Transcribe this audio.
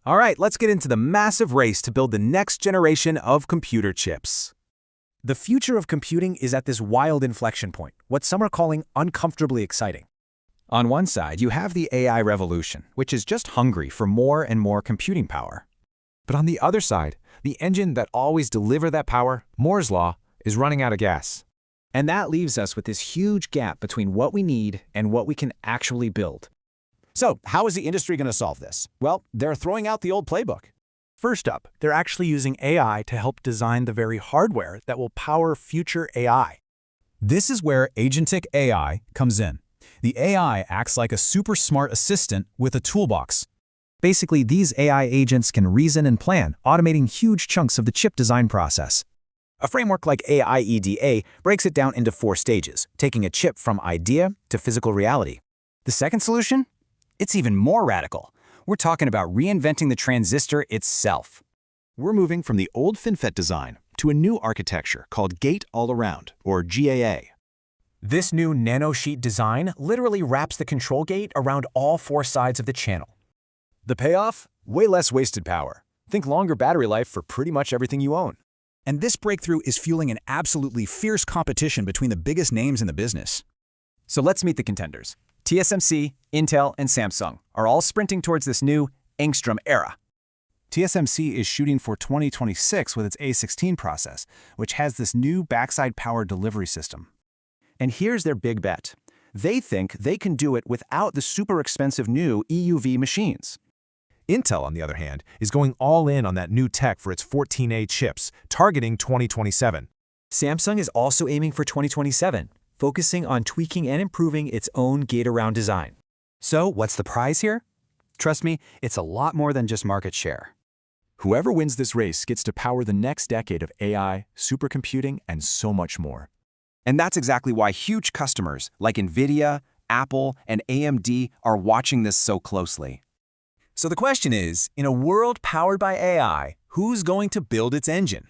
All right, let's get into the massive race to build the next generation of computer chips. The future of computing is at this wild inflection point, what some are calling uncomfortably exciting. On one side, you have the AI revolution, which is just hungry for more and more computing power. But on the other side, the engine that always delivers that power, Moore's Law, is running out of gas. And that leaves us with this huge gap between what we need and what we can actually build. So, how is the industry going to solve this? Well, they're throwing out the old playbook. First up, they're actually using AI to help design the very hardware that will power future AI. This is where agentic AI comes in. The AI acts like a super smart assistant with a toolbox. Basically, these AI agents can reason and plan, automating huge chunks of the chip design process. A framework like AIEDA breaks it down into 4 stages, taking a chip from idea to physical reality. The second solution? It's even more radical. We're talking about reinventing the transistor itself. We're moving from the old FinFET design to a new architecture called Gate-All-Around, or GAA. This new nanosheet design literally wraps the control gate around all 4 sides of the channel. The payoff? Way less wasted power. Think longer battery life for pretty much everything you own. And this breakthrough is fueling an absolutely fierce competition between the biggest names in the business. So let's meet the contenders. TSMC, Intel, and Samsung are all sprinting towards this new Angstrom era. TSMC is shooting for 2026 with its A16 process, which has this new backside power delivery system. And here's their big bet. They think they can do it without the super expensive new EUV machines. Intel, on the other hand, is going all in on that new tech for its 14A chips, targeting 2027. Samsung is also aiming for 2027, focusing on tweaking and improving its own gate-around design. So what's the prize here? Trust me, it's a lot more than just market share. Whoever wins this race gets to power the next decade of AI, supercomputing, and so much more. And that's exactly why huge customers like NVIDIA, Apple, and AMD are watching this so closely. So the question is, in a world powered by AI, who's going to build its engine?